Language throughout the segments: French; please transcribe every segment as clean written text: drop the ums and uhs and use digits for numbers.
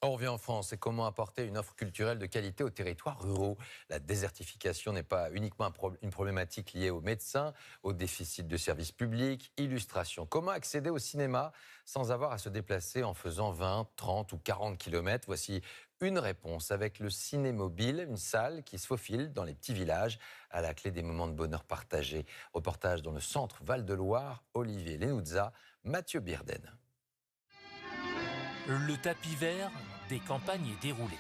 On revient en France et comment apporter une offre culturelle de qualité aux territoires ruraux. La désertification n'est pas uniquement une problématique liée aux médecins, au déficit de services publics, illustration. Comment accéder au cinéma sans avoir à se déplacer en faisant 20, 30 ou 40 kilomètres? Voici une réponse avec le Cinémobile, une salle qui se faufile dans les petits villages à la clé des moments de bonheur partagés. Reportage dans le centre Val-de-Loire, Olivier Lenouza, Mathieu Birden. Le tapis vert des campagnes est déroulé.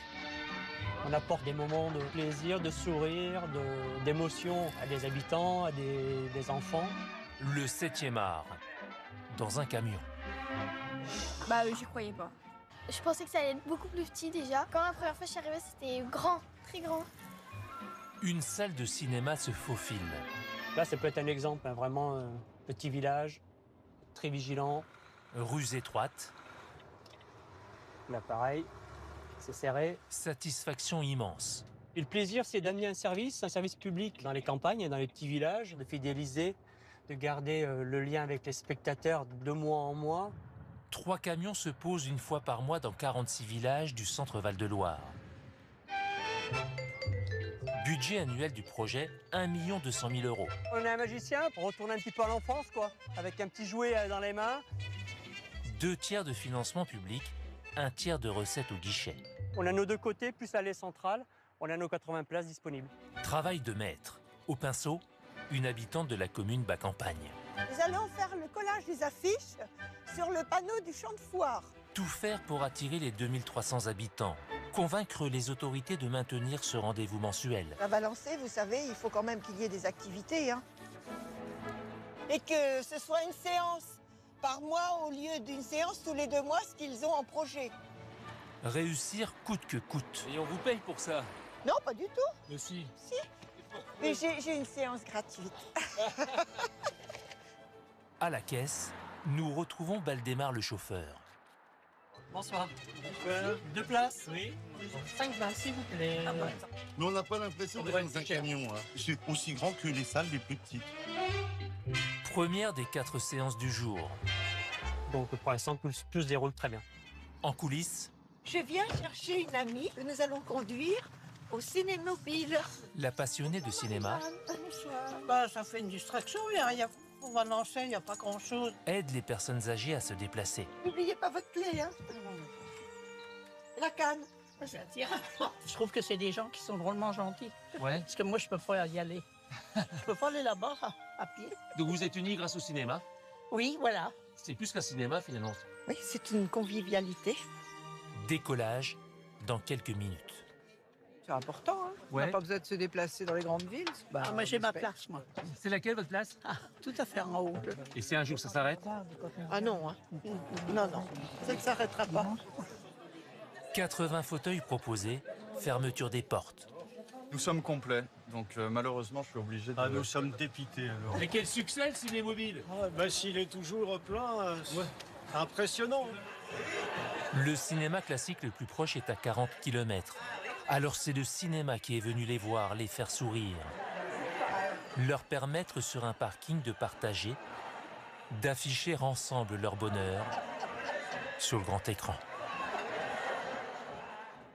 On apporte des moments de plaisir, de sourire, d'émotion à des habitants, à des enfants. Le 7e art, dans un camion. J'y croyais pas. Je pensais que ça allait être beaucoup plus petit déjà. Quand la première fois je suis arrivée, c'était grand, très grand. Une salle de cinéma se faufile. Là, ça peut être un exemple, vraiment petit village, très vigilant. Rues étroites. Là, pareil, c'est serré. Satisfaction immense. Et le plaisir, c'est d'amener un service public dans les campagnes et dans les petits villages, de fidéliser, de garder le lien avec les spectateurs de mois en mois. 3 camions se posent une fois par mois dans 46 villages du centre Val-de-Loire. Budget annuel du projet, 1 200 000 €. On est un magicien, on retourne un petit peu à l'enfance, quoi, avec un petit jouet dans les mains. 2 tiers de financement public, 1 tiers de recettes au guichet. On a nos deux côtés, plus allée centrale, on a nos 80 places disponibles. Travail de maître. Au pinceau, une habitante de la commune Bas-Campagne. Nous allons faire le collage des affiches sur le panneau du champ de foire. Tout faire pour attirer les 2300 habitants. Convaincre les autorités de maintenir ce rendez-vous mensuel. À Valençay, vous savez, il faut quand même qu'il y ait des activités. Et que ce soit une séance par mois au lieu d'une séance tous les 2 mois, ce qu'ils ont en projet. Réussir coûte que coûte. Et on vous paye pour ça? Non, pas du tout. Mais si. Si. Mais j'ai une séance gratuite. À la caisse, nous retrouvons Baldemar le chauffeur. Bonsoir. 2 places? Oui. 5 places, s'il vous plaît. Mais on n'a pas l'impression d'être dans un camion. C'est aussi grand que les salles les plus petites. Première des 4 séances du jour. Donc pour l'instant, tout se déroule très bien. En coulisses, Je viens chercher une amie que nous allons conduire au Cinémobile. la passionnée de cinéma Ça fait une distraction, il n'y a rien. Pour Valençay, il n'y a pas grand-chose. aide les personnes âgées à se déplacer. N'oubliez pas votre clé, La canne. Je trouve que c'est des gens qui sont drôlement gentils. Ouais. Parce que moi, je peux pas y aller. Je peux pas aller là-bas à pied. Donc vous êtes unis grâce au cinéma? Oui, voilà. C'est plus qu'un cinéma finalement. Oui, c'est une convivialité. Décollage dans quelques minutes. C'est important, hein. On Ouais. n'a pas besoin de se déplacer dans les grandes villes. Moi, j'ai ma place, moi. C'est laquelle votre place? Ah, tout à fait en haut. Et si un jour ça s'arrête? Ah non, Non, ça ne s'arrêtera pas. 80 fauteuils proposés, fermeture des portes. Nous sommes complets, donc malheureusement je suis obligé de... nous sommes dépités alors. Mais quel succès le Cinémobile! S'il est toujours plein, c'est impressionnant. Le cinéma classique le plus proche est à 40 km. Alors c'est le cinéma qui est venu les voir, les faire sourire. Leur permettre sur un parking de partager, d'afficher ensemble leur bonheur sur le grand écran.